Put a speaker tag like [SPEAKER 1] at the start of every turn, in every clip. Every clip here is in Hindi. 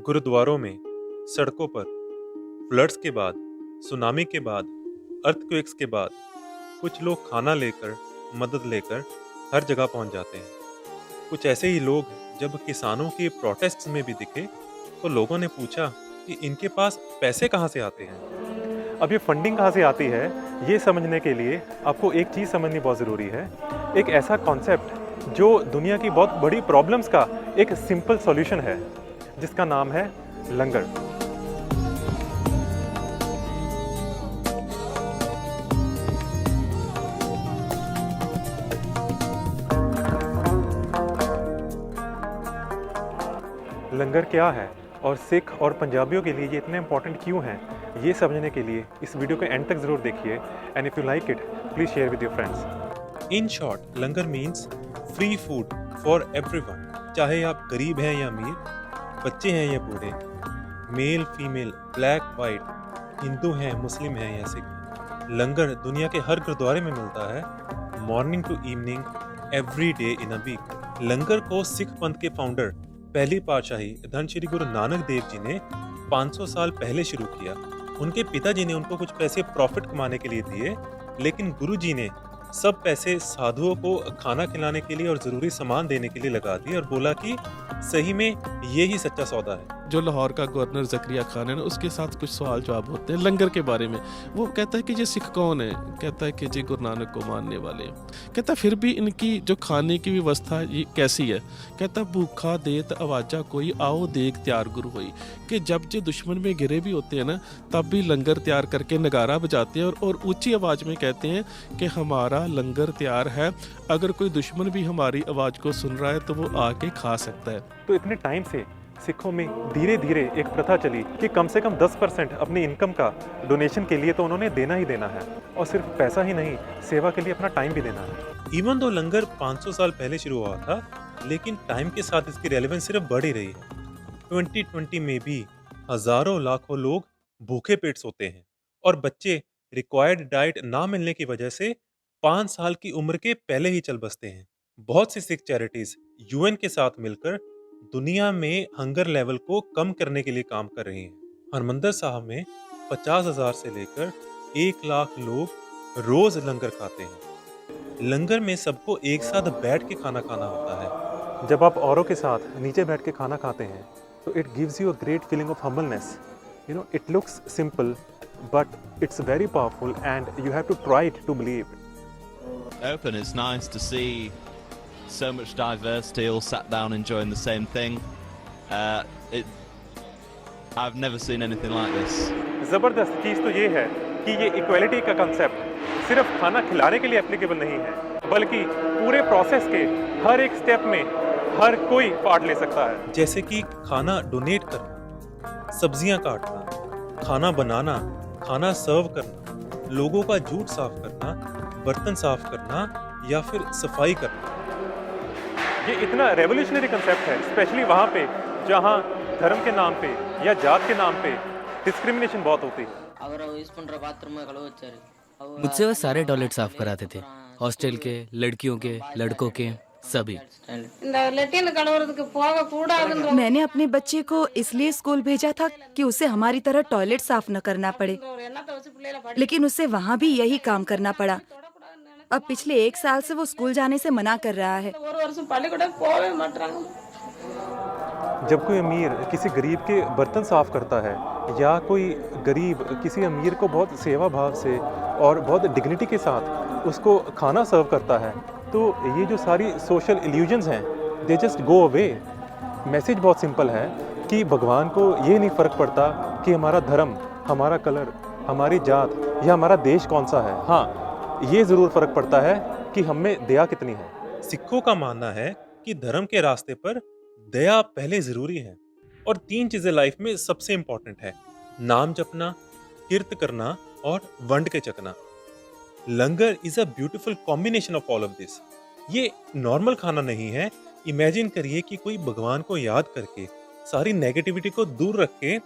[SPEAKER 1] गुरुद्वारों में, सड़कों पर, फ्लड्स के बाद, सुनामी के बाद, अर्थक्वेक्स के बाद, कुछ लोग खाना लेकर, मदद लेकर हर जगह पहुंच जाते हैं। कुछ ऐसे ही लोग जब किसानों के प्रोटेस्ट्स में भी दिखे, तो लोगों ने पूछा कि इनके पास पैसे कहाँ से आते हैं।
[SPEAKER 2] अब ये फंडिंग कहाँ से आती है, ये समझने के लिए आपको एक चीज़ समझनी बहुत ज़रूरी है। एक ऐसा कॉन्सेप्ट जो दुनिया की बहुत बड़ी प्रॉब्लम्स का एक सिंपल सॉल्यूशन है, जिसका नाम है लंगर। लंगर क्या है और सिख और पंजाबियों के लिए ये इतने इंपॉर्टेंट क्यों हैं, ये समझने के लिए इस वीडियो को एंड तक ज़रूर देखिए। And if you like it, please share with your friends.
[SPEAKER 1] In short, langar means free food for everyone. चाहे आप गरीब हैं या अमीर, बच्चे हैं या बूढ़े, male female, black white, Hindu हैं, मुस्लिम हैं या सिख, लंगर दुनिया के हर गुरुद्वारे में मिलता है, morning to evening, every day in a week. Langar को सिख पंथ के फाउंडर पहली पातशाही धन श्री गुरु नानक देव जी ने 500 साल पहले शुरू किया। उनके पिताजी ने उनको कुछ पैसे प्रॉफिट कमाने के लिए दिए, लेकिन गुरु जी ने सब पैसे साधुओं को खाना खिलाने के लिए और जरूरी सामान देने के लिए लगा दिए और बोला कि सही में ये ही सच्चा सौदा है।
[SPEAKER 3] जो लाहौर का गवर्नर ज़करिया खान है ना, उसके साथ कुछ सवाल जवाब होते हैं लंगर के बारे में। वो कहता है कि ये सिख कौन है, कहता है कि जी गुरु नानक को मानने वाले हैं। कहता है फिर भी इनकी जो खाने की व्यवस्था ये कैसी है। कहता है भूखा देत आवाजा कोई आओ देख त्यार गुरु होई, कि जब जो दुश्मन में गिरे भी होते हैं ना, तब भी लंगर तैयार करके नगारा बजाते हैं और ऊंची आवाज़ में कहते हैं कि हमारा लंगर तैयार है, अगर कोई दुश्मन भी हमारी आवाज़ को सुन रहा है तो वो आके खा सकता है।
[SPEAKER 2] तो इतने टाइम से सिखों में धीरे धीरे एक प्रथा चली कि कम से कम 10% अपनी इनकम का डोनेशन के लिए तो उन्होंने देना ही देना है, और सिर्फ पैसा ही नहीं, सेवा के लिए अपना टाइम भी देना है।
[SPEAKER 1] इवन दो लंगर 500 साल पहले शुरू हुआ था, लेकिन टाइम के साथ इसकी रेलेवेंस सिर्फ बढ़ ही रही है। 2020 में भी हजारों लाखों लोग भूखे पेट सोते हैं और बच्चे रिक्वायर्ड डाइट ना मिलने की वजह से 5 साल की उम्र के पहले ही चल बसते हैं। बहुत सी सिख चैरिटीज यूएन के साथ मिलकर दुनिया में हंगर लेवल को कम करने के लिए काम कर रही हैं। हरमंदिर साहब में 50,000 से लेकर 1 लाख लोग रोज लंगर खाते हैं। लंगर में सबको एक साथ बैठ के खाना खाना होता है।
[SPEAKER 2] जब आप औरों के साथ नीचे बैठ के खाना खाते हैं तो it gives you a great feeling of humbleness. You know, it looks simple but it's very powerful and you have to try it to believe.
[SPEAKER 4] Open, it's nice to see so much diversity all sat down enjoying the same thing. I've never seen anything like this.
[SPEAKER 2] ज़बरदस्त चीज़ तो ये है कि ये इक्वलिटी का कंसेप्ट सिर्फ खाना खिलाने के लिए एप्लीकेबल नहीं है, बल्कि पूरे प्रोसेस के हर एक स्टेप में हर कोई पार्ट ले सकता है।
[SPEAKER 1] जैसे कि खाना डोनेट करना, सब्जियां काटना, खाना बनाना, खाना सर्व करना, लोगों का जूठ साफ करना, बर्तन साफ करना या फिर सफाई करना।
[SPEAKER 2] ये इतना रेवोल्यूशनरी कंसेप्ट है, स्पेशली वहाँ पे जहाँ धर्म के नाम पे या जात के नाम पे डिस्क्रिमिनेशन बहुत होती है।
[SPEAKER 5] मुझसे वो सारे टॉयलेट साफ कराते थे, हॉस्टल के, लड़कियों के, लड़कों के, सभी।
[SPEAKER 6] मैंने अपने बच्चे को इसलिए स्कूल भेजा था कि उसे हमारी तरह टॉयलेट साफ न करना पड़े, लेकिन उसे वहाँ भी यही काम करना पड़ा। अब पिछले 1 साल से वो स्कूल जाने से मना कर रहा है।
[SPEAKER 2] जब कोई अमीर किसी गरीब के बर्तन साफ करता है या कोई गरीब किसी अमीर को बहुत सेवा भाव से और बहुत डिग्निटी के साथ उसको खाना सर्व करता है, तो ये जो सारी सोशल इल्यूजन्स हैं, they just go away. Message बहुत सिंपल है कि भगवान को ये नहीं फ़र्क पड़ता कि हमारा धर्म, हमारा कलर, हमारी जात या हमारा देश कौन सा है। हाँ, ये ज़रूर फ़र्क पड़ता है कि हम में दया कितनी है।
[SPEAKER 1] सिखों का मानना है कि धर्म के रास्ते पर दया पहले जरूरी है, और 3 चीजें लाइफ में सबसे इंपॉर्टेंट है: नाम जपना, कीर्त करना और वंड के चकना। Langar is a beautiful combination of all of this. ये नॉर्मल खाना नहीं है। इमेजिन करिए कि कोई भगवान को याद करके, सारी नेगेटिविटी को दूर रख के,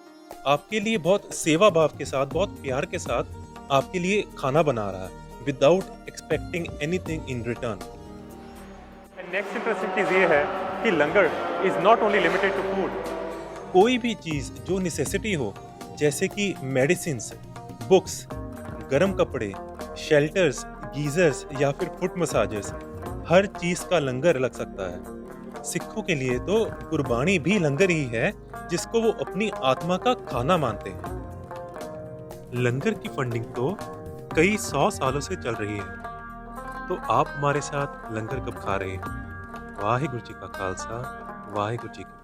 [SPEAKER 1] आपके लिए बहुत सेवा भाव के साथ, बहुत प्यार के साथ आपके लिए खाना बना रहा है, without expecting anything in return.
[SPEAKER 2] Next interesting चीज़ ये है कि langar is not only limited to food,
[SPEAKER 1] कोई भी चीज़ जो नेसेसिटी हो, जैसे कि मेडिसिन्स, बुक्स, गर्म कपड़े, शेल्टर्स, गीजर्स या फिर फुट मसाजर्स, हर चीज़ का लंगर लग सकता है। सिखों के लिए तो कुर्बानी भी लंगर ही है, जिसको वो अपनी आत्मा का खाना मानते हैं। लंगर की फंडिंग तो कई 100 सालों से चल रही है। तो आप हमारे साथ लंगर कब खा रहे हैं? वाहिगुरु जी का खालसा, वाहिगुरु जी की